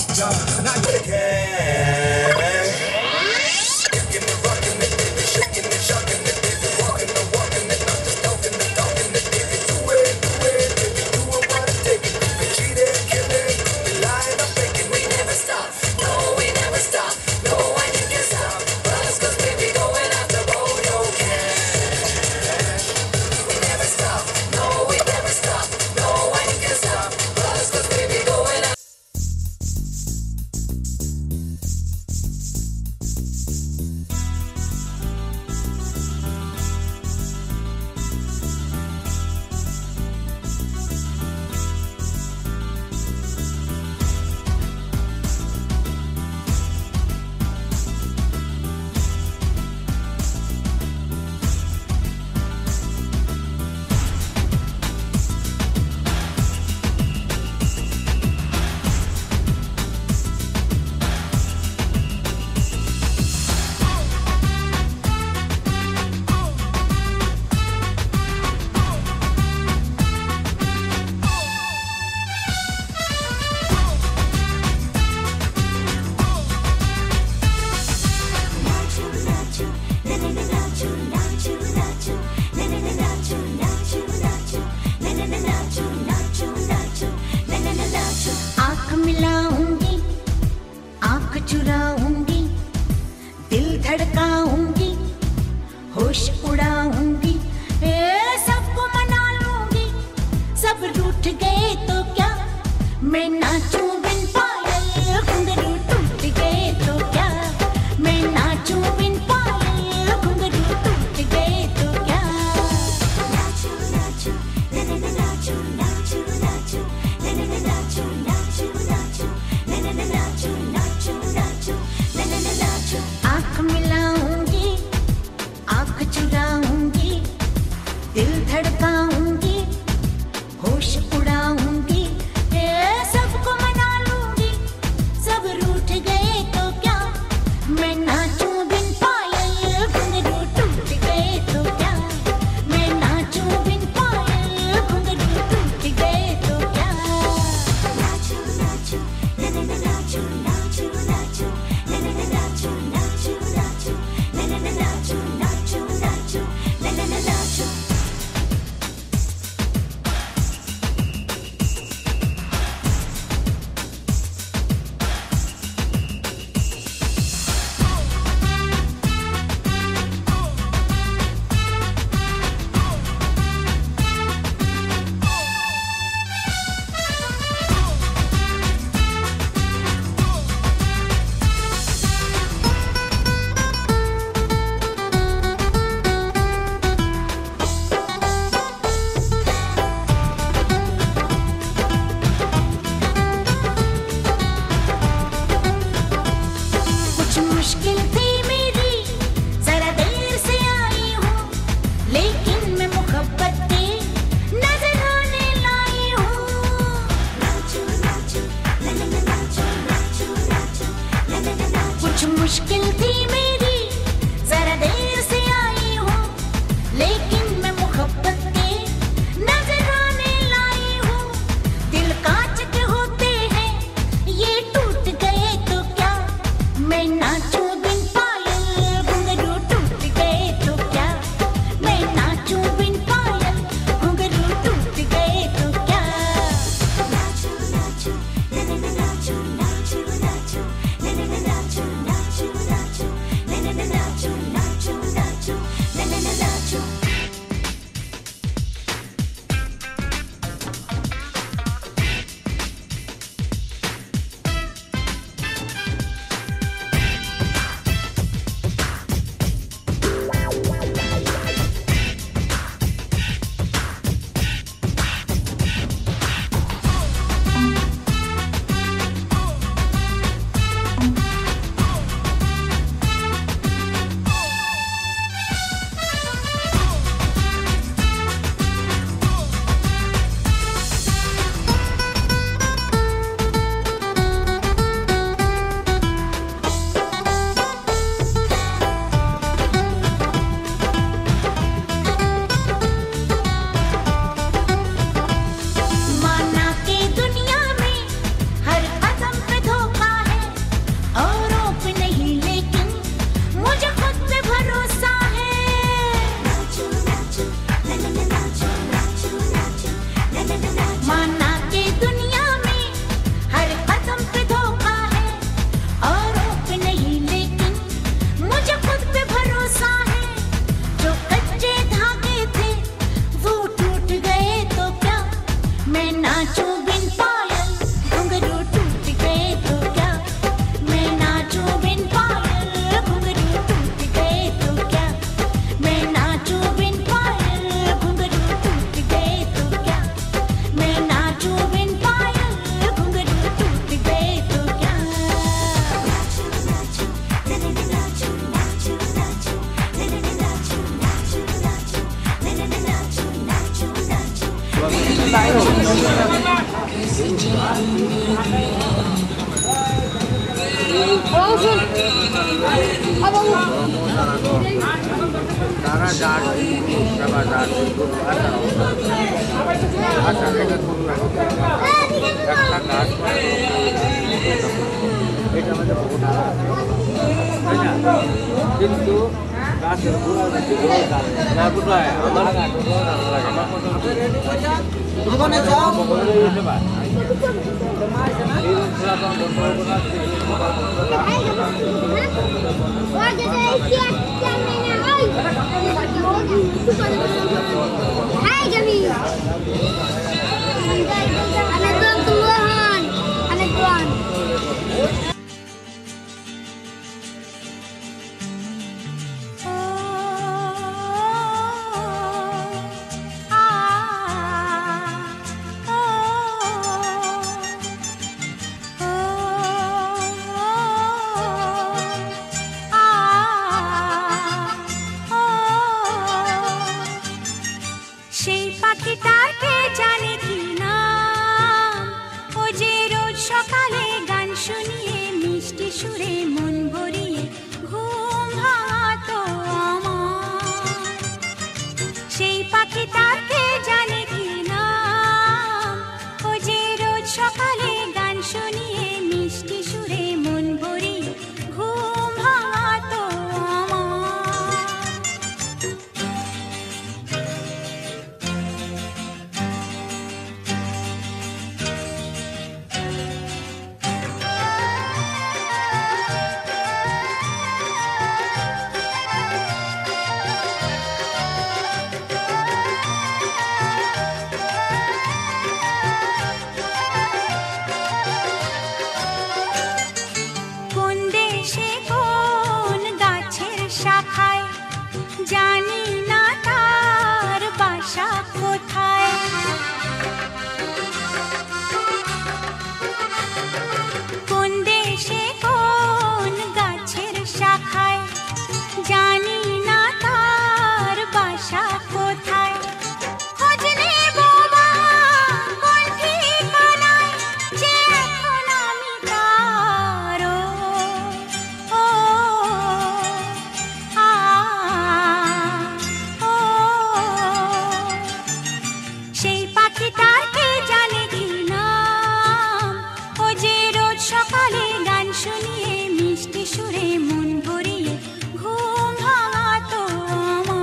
नाचू नाचू তারা যার বা যার আচ্ছা এটা করুন একটা গাছ এটা আমাদের তাই না কিন্তু গাছের কোথায় আমার Hai kami. Anak tuan, anak tuan. সেই পাখিটাকে জানে কি নাম, ও যে রোজ সকালে গান শুনিয়ে মিষ্টি সুরে মন ভরিয়ে ঘুম ভাঙাতো আমার। সেই পাখিটাকে জানে কি নাম, ও যে রোজ সকালে গান শুনিয়ে মিষ্টি সুরে মন ভরিয়ে ঘুম ভাঙাতো আমার। কোন দেশে কোন গাছের শাখায় জানি না তার বাসা কোথায়। কোন দেশে কোন গাছের শাখায় জানি না তার বাসা কোথায়। খোঁজ নেব বা কোন ঠিকানায় যে এখন আমি তার। ও আ ও সেই পাখিটাকে জানে কি নাম, ও যে রোজ সকালে গান শুনিয়ে মিষ্টি সুরে মন ভরিয়ে ঘুম ভাঙাতো আমার।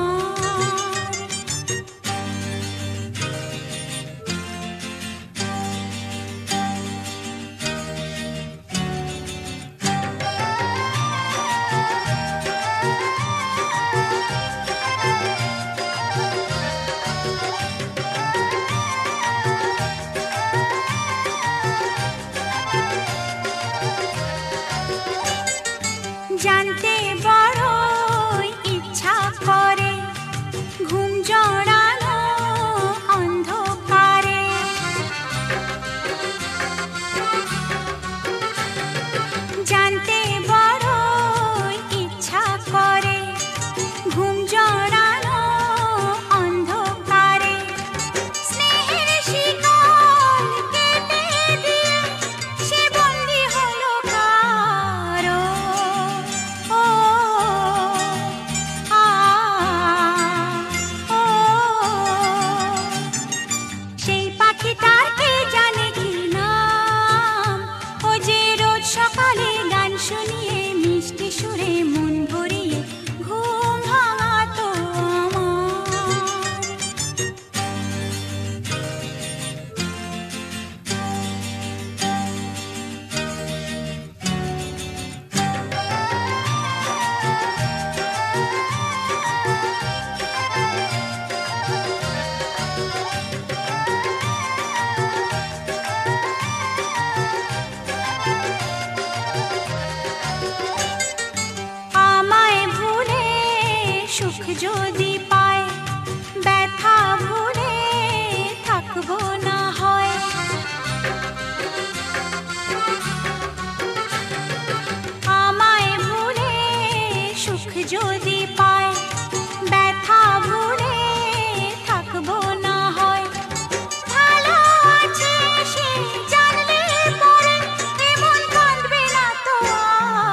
জানতে বড়ই ইচ্ছা করে ঘুম জড়ানো অন্ধকারে। জানতে বড়ই ইচ্ছা করে ঘুম জড়ানো অন্ধকারে। স্নেহের শিকল কেটে দিয়ে সে বন্দী হলো কারো। ও আ ও সেই পাখিটাকে জানে কি নাম, ও যে রোজ সকালে গান শুনিয়ে মিষ্টি সুরে মন ভরিয়ে ঘুম ভাঙাতো আমার। আমায় ভুলে সুখ যদি পায়, ব্যথা ভুলে থাকবো না হয়। আমায় ভুলে সুখ যদি পায়, ব্যথা ভুলে থাকবো না হয়। ভালো আছে সে জানলে পরে এমন কাঁদবে না তো আর।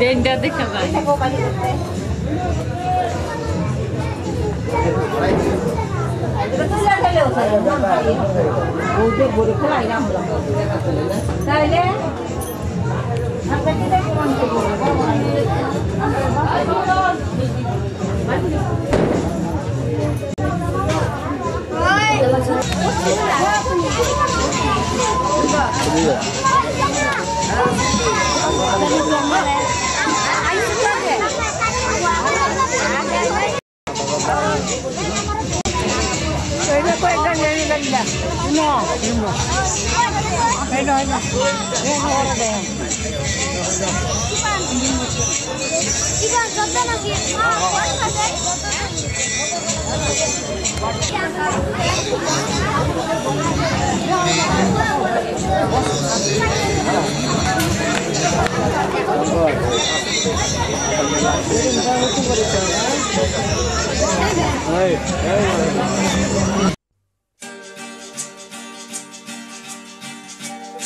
ডেন্ডা দেখা যায়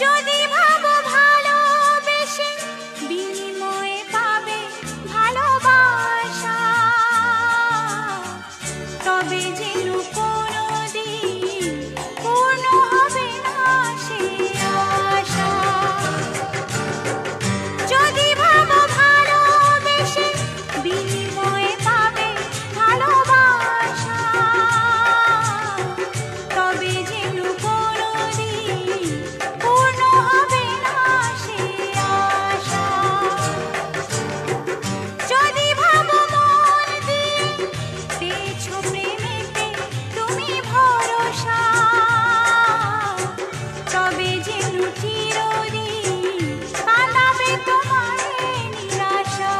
যদি ভাবো ভালোবেসে বিনিময়ে পাবে ভালোবাসা, তবে যেন কোনোদিন পূর্ণ হবে না সে আশা। যদি ভাবো ভালোবেসে বিনিময়ে পাবে ভালোবাসা, তবে যেন কোনোদিন পূর্ণ হবে না সে আশা। যদি ভাবো মন দিয়ে পেয়েছো প্রেমেতে তুমি ভরসা, তবে যেন চিরদিন কাঁদাবে তোমার নিরাশা।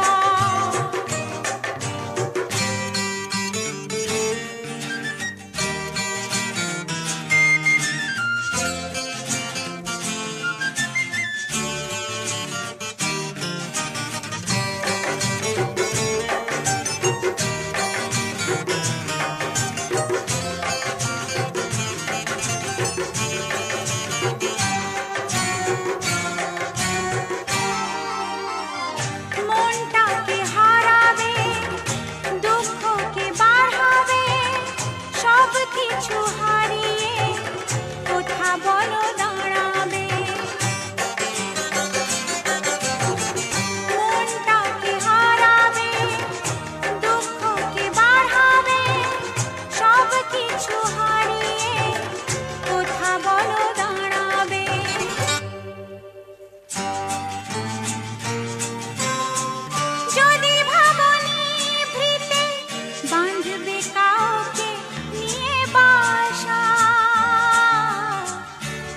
মনটাকে হারাবে, দুঃখকে বাড়াবে, সব কিছু হারিয়ে কোথা বলো দাঁড়াবে। মনটাকে হারাবে, দুঃখকে বাড়াবে, সব কিছু হারিয়ে কোথা বলো দাঁড়াবে। যদি ভাবো নিভৃতে বাঁধবে কাউকে নিয়ে বাসা,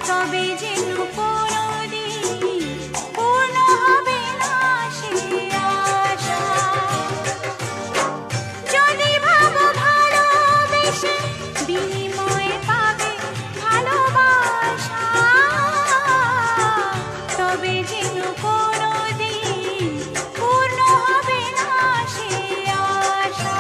তবে যেন কোনোদিন পূর্ণ হবে না সে আশা। যদি ভাবো ভালোবেসে বিনিময়ে পাবে ভালোবাসা, তবে যেন কোনোদিন পূর্ণ হবে না সে আশা।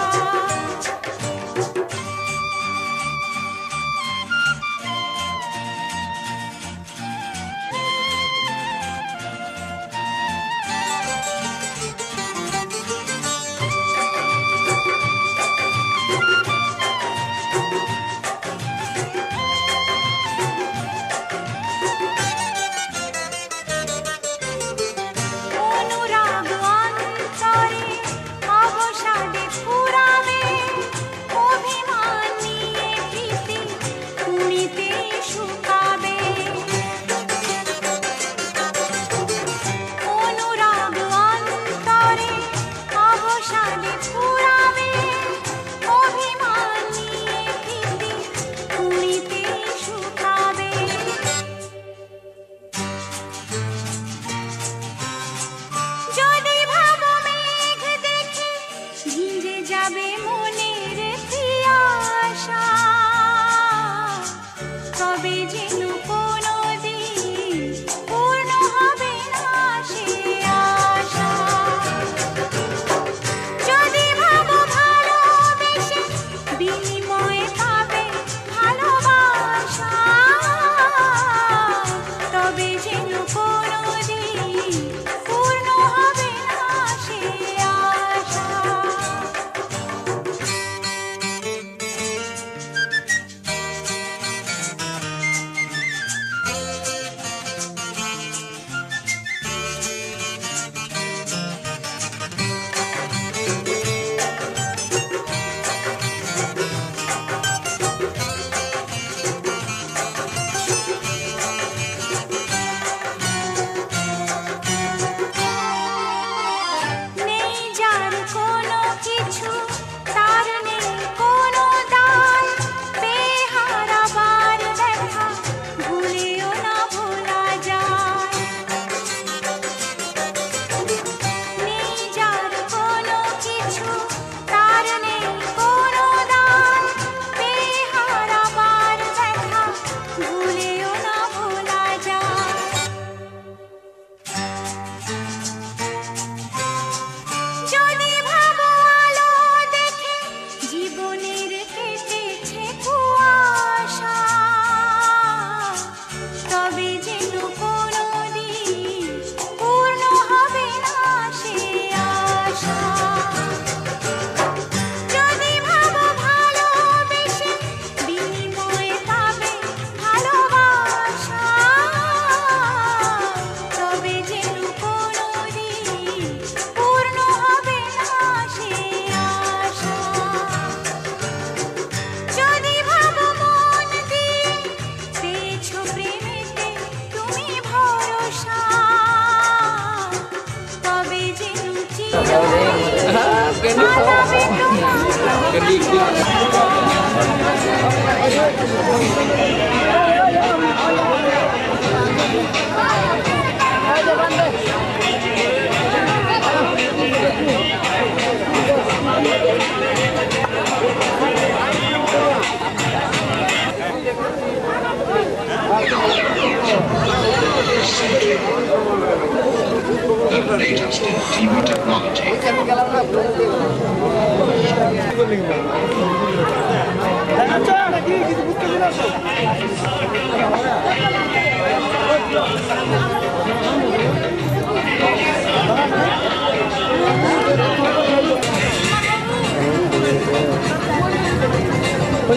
Latest in TV technology.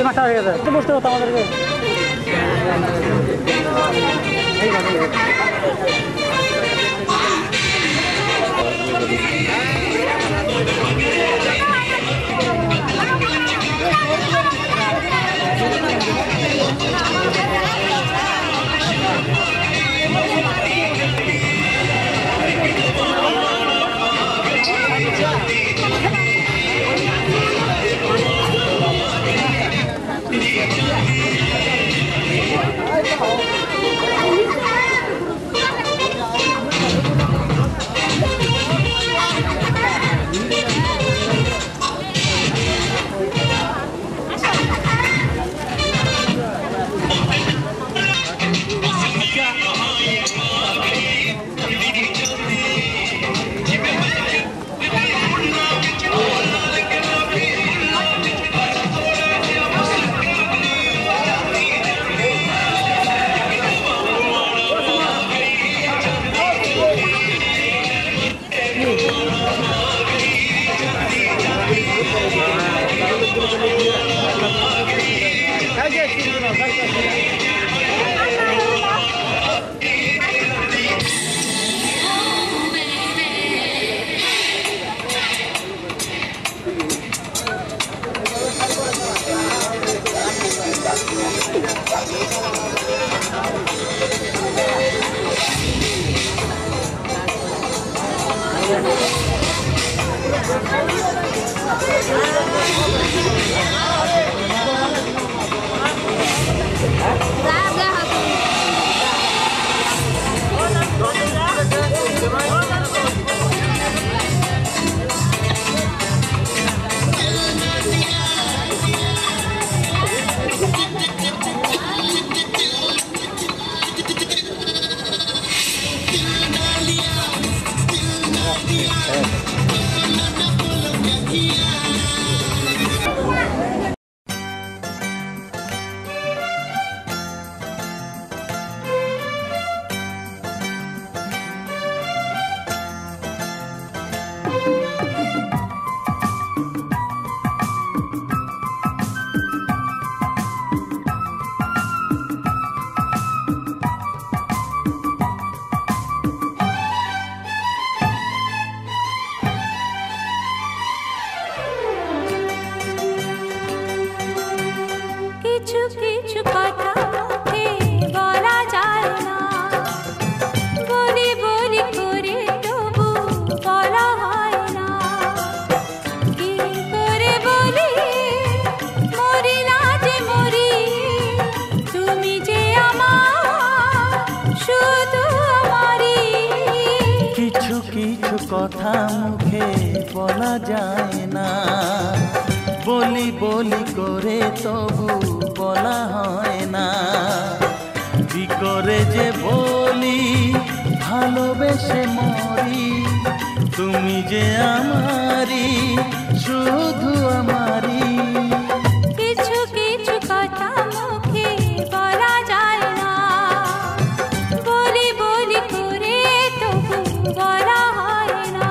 মাথা হয়ে গেছে বসতে হতো আমাদেরকে কথা মুখে বলা যায় না, বলি বলি করে তবু বলা হয় না। কি করে যে বলি ভালোবেসে মরি, তুমি যে আমারি শুধু আমারি। কিছু কিছু কথা মুখে বলা যায় না, বলি বলি করে তবু বলা হয় না।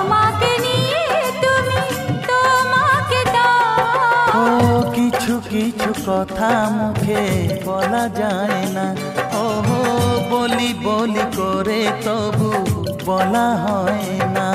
আমাকে নিয়ে তুমি তোমাকে দাও। ও কিছু কিছু কথা মুখে বলা যায় না, ও বলি বলি করে তবু বলা হয় না।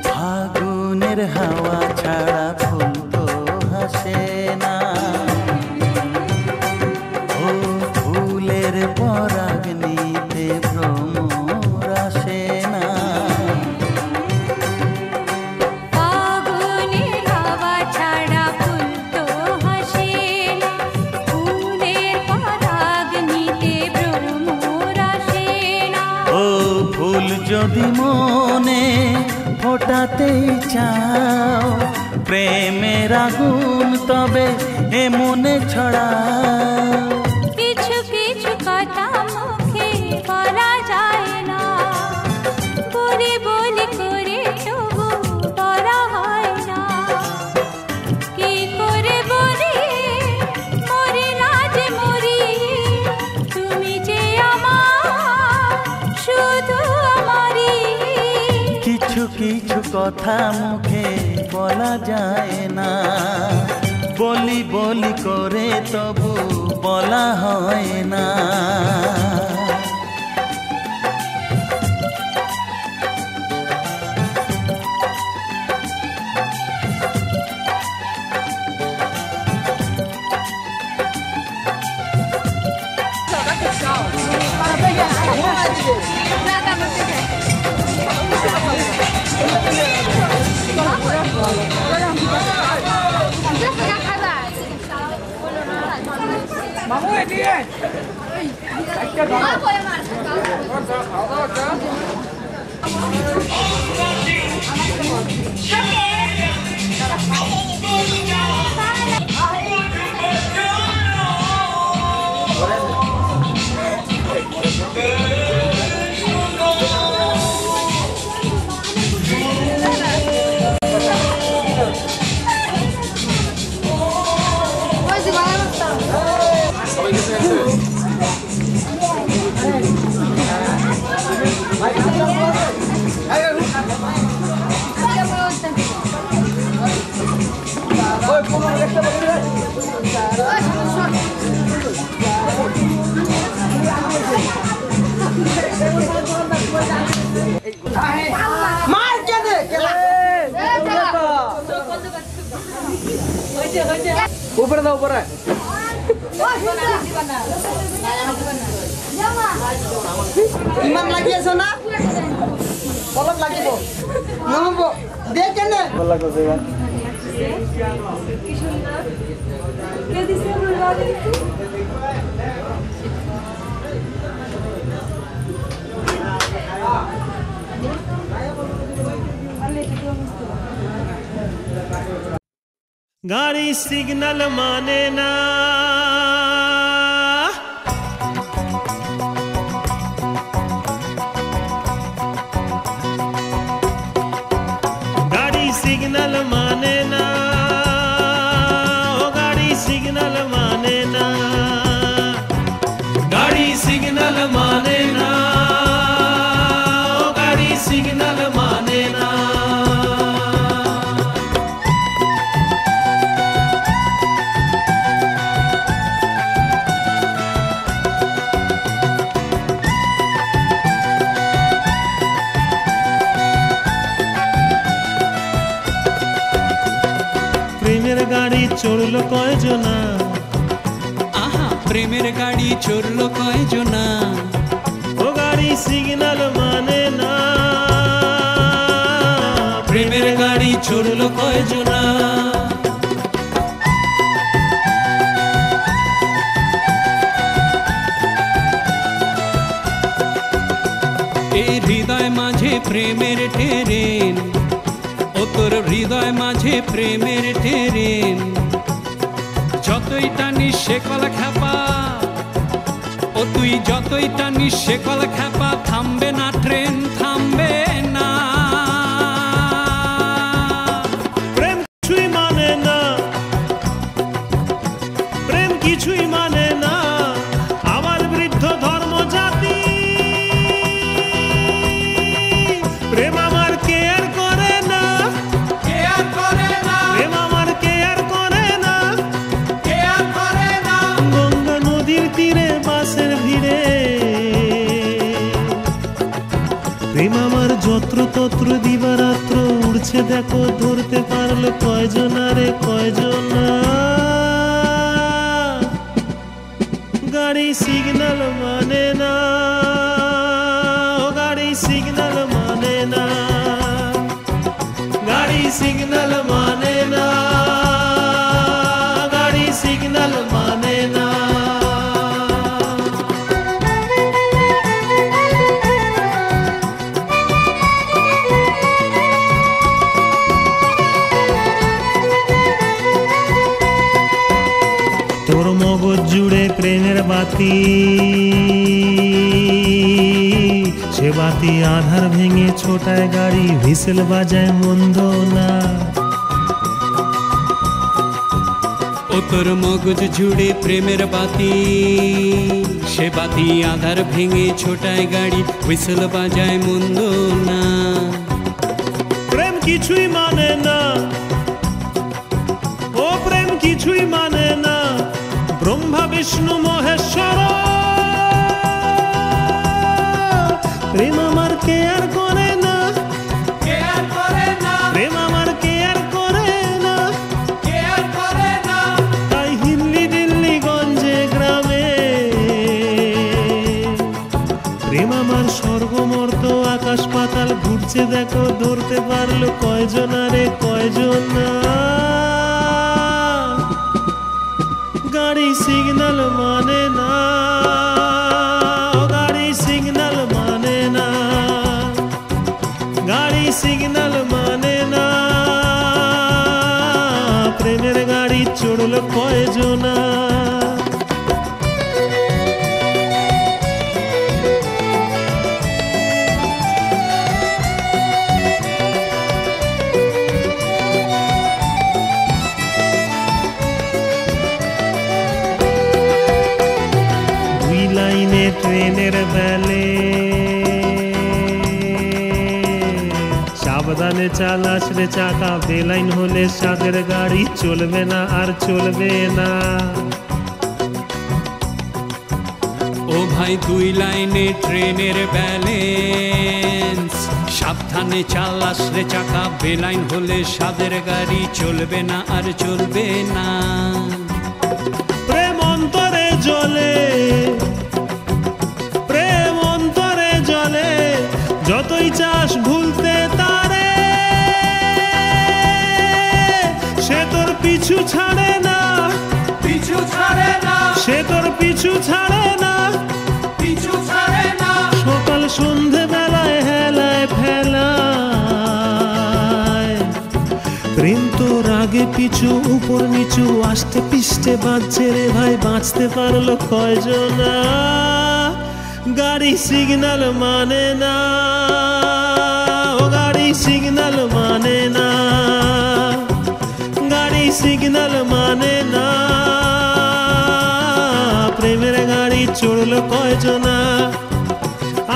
ফাগুনের হাওয়া ছাড়া ফুল তো হাসে না, ও ফুলের পরাগ নিতে ভ্রমর আসে না। ফাগুনের হাওয়া ছাড়া ফুল তো হাসে না, ফুলের পরাগ নিতে ভ্রমর আসে না। ও ফুল যদি মনে ফোটাতেই চাও প্রেমের আগুন তবে এ মনে ছড়াও। কিছু কিছু কথা মুখে বলা যায় না, বলি বলি করে তবু বলা হয় না। কি করে বলি মরি না যে মরি, তুমি যে আমার শুধু আমারই। কিছু কিছু কথা মুখে বলা যায় না, বলি বলি করে তবু বলা হয় না। উপরে দাও, উপরে ইমান লাগিয়েছ না? অলপ লাগিব নহব দে কেনে गाड़ी सिग्नल माने ना, गाड़ी सिग्नल माने ना, ओ गाड़ी सिग्नल माने ना, गाड़ी सिग्नल माने ना, ओ गाड़ी सिग्नल माने ना। প্রেমের গাড়ি চড়লো কয়জনা, আহা প্রেমের গাড়ি চড়লো কয়জনা, ও গাড়ি সিগন্যাল মানে না, প্রেমের গাড়ি চড়লো কয়জনা। এই হৃদয় মাঝে মাঝে প্রেমের ট্রেন, ও তোর হৃদয় মাঝে প্রেমের ট্রেন। যতই টানিস শেকল খ্যাপা, ও তুই যতই টানিস শেকল খ্যাপা, থামবে না ট্রেন, থামবে না। প্রেম কিছুই মানে না, প্রেম কিছুই মানে না আমার বৃদ্ধ ধর্ম জাতি। প্রেম আমার কেয়ার করে না, কেয়ার করে না, প্রেম আমার কেয়ার করে না, কেয়ার করে না। গঙ্গা নদীর তীরে বাসের ভিড়ে প্রেম আমার যত্র তত্র দিবারাত্র উড়ছে দেখো, ধরতে পারলো কয়জনা রে কয়জনা। গাড়ি সিগন্যাল মানে না, ও গাড়ি সিগন্যাল মানে না, গাড়ি সিগন্যাল মানে না, গাড়ি সিগন্যাল মানে না। তোর মগজ জুড়ে প্রেমের বাতি, সে বাতি আধার ভেঙে ছোটায় গাড়ি, হুইসেল বাজায় মন্দ না। ও তোর মগজ জুড়ে প্রেমের বাতি, সে বাতি আধার ভেঙে ছোটায় গাড়ি, হুইসেল বাজায় মন্দ না। প্রেম কিছুই মানে না, ও প্রেম কিছুই মানে না ব্রহ্মা বিষ্ণু মহেশ্বর। প্রেম আমার কেয়ার করে না, কেয়ার করে না, প্রেম আমার কেয়ার করে না, কেয়ার করে না। তাই হিল্লি দিল্লি গঞ্জে গ্রামে প্রেম আমার স্বর্গমর্ত আকাশ পাতাল ঘুরছে দেখো, ধরতে পারলো কয়জনা রে কয়জনা। গাড়ি সিগন্যাল মানে না, গাড়ি সিগন্যাল মানে না, গাড়ি সিগন্যাল মানে না। প্রেমের গাড়ি চড়লো কয়জনা। লাইনে ট্রেনের বেলে সাবধানে চালাস রে চাকা, বেলাইন হলে সাদের গাড়ি চলবে না আর চলবে না। ও ভাই দুই লাইনে ট্রেনের ব্যালেন্স, সাবধানে চালাস রে চাকা, বেলাইন হলে সাদের গাড়ি চলবে না আর চলবে না। প্রেম অন্তরে জ্বলে, প্রেম অন্তরে জ্বলে, যতই চাস ভুলতে তারে, সে তোর পিছু ছাড়ে না, পিছু ছাড়ে না, সে তোর পিছু ছাড়ে না, পিছু ছাড়ে না। সকাল সন্ধে বেলায় হেলায় ফেলায় প্রেম তোর আগে পিছু উপর নিচু আস্তে পিষ্টে বাঁচছে রে ভাই, বাঁচতে পারলো কয়জনা। গাড়ি সিগন্যাল মানে না, ও গাড়ি সিগন্যাল মানে না, গাড়ি সিগন্যাল মানে না। প্রেমের গাড়ি চড়লো কয়জনা,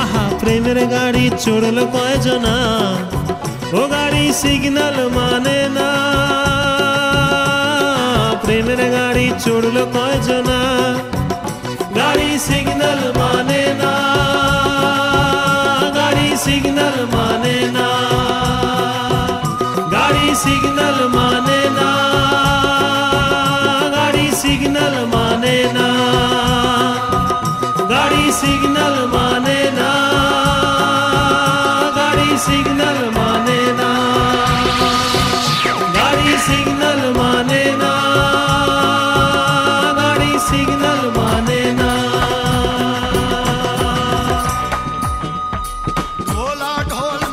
আহা প্রেমের গাড়ি চড়লো কয়জনা। ও গাড়ি সিগন্যাল মানে না, প্রেমের গাড়ি চড়লো কয়জনা। গাড়ি সিগন্যাল মানে না, গাড়ি সিগন্যাল মানে না, গাড়ি সিগন্যাল মানে না, গাড়ি সিগন্যাল মানে না, গাড়ি সিগন্যাল মানে না, গাড়ি সিগন্যাল মানে না, গাড়ি সিগন্যাল মানে না, গাড়ি সিগন্যাল মানে না। ঢোলা ঢোলা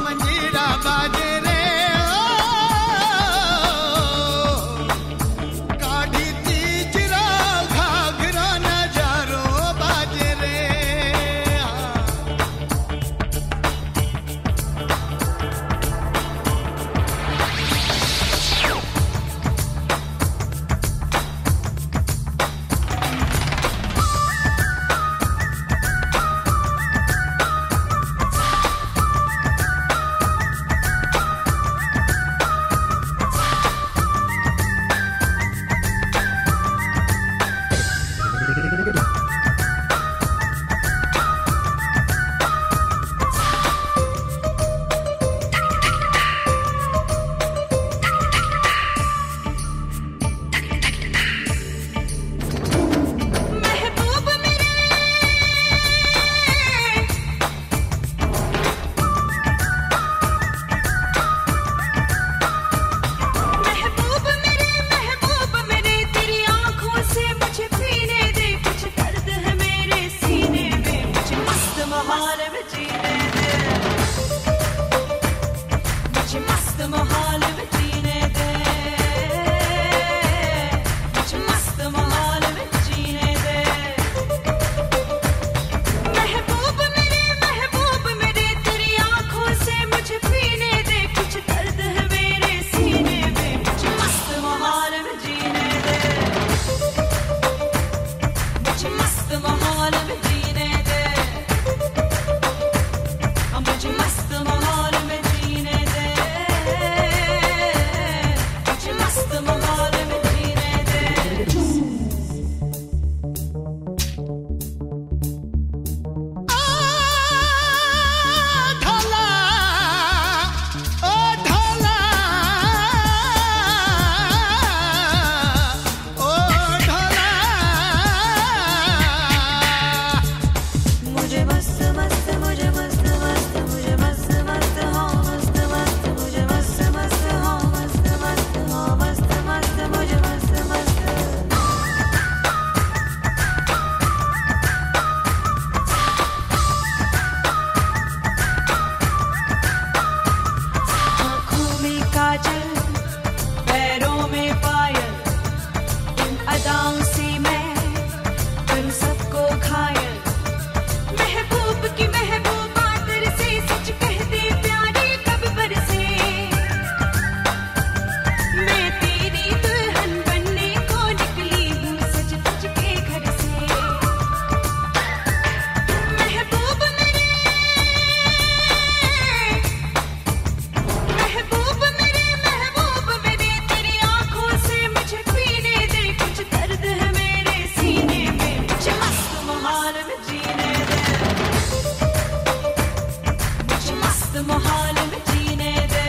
माहौल में जीने दे,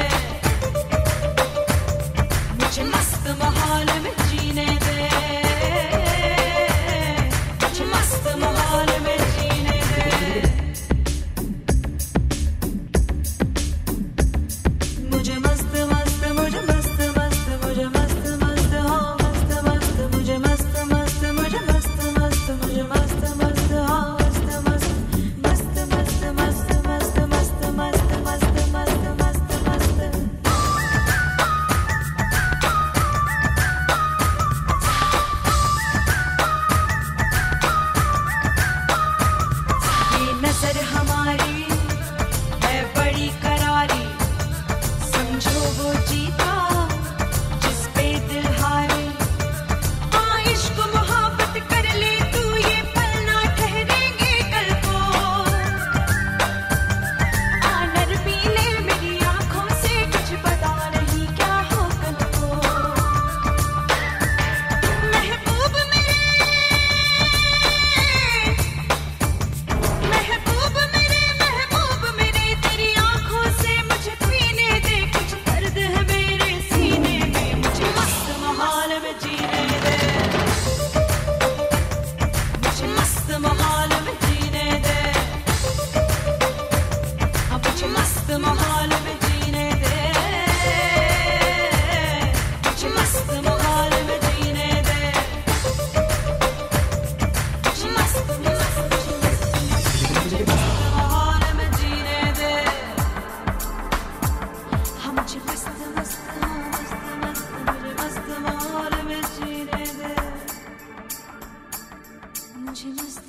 मुझे मस्त माहौल में जीने दे, मुझे मस्त माहौल में जीने दे। मुझे मस्त मस्त मुझे मस्त मस्त मुझे मस्त मस्त हो मस्त मस्त मुझे मस्त मस्त मुझे मस्त मस्त मुझे मस्त मस्त हो मस्त मस्त मस्त मस्त मस्त मस्त मस्त मस्त मस्त मस्त मस्त मस्त। ये नजर हमारी है बड़ी करारी, समझो वो जीता जिस पे दिल हारे। आ इश्क मोहब्बत कर ले तू, ये पल ना ठहरेंगे कल को। आ नर पी ले मेरी आंखों से, कुछ पता नहीं क्या हो कल को। महबूब मेरे महबूब मेरे तेरी आंखों से मुझे पीने दे, कुछ दर्द है मेरे सीने में, मुझे मस्त माहौल में जीने दे, मुझे मस्त माहौल में जीने दे, अब मुझे मस्त माहौल में जीने दे, मुझे मस्त माहौल में जीने दे, मुझे मस्त माहौल में जीने दे। हाँ मुझे मस्त मस्त मस्त मस्त मुझे मस्त माहौल में जीने दे, मुझे मस्त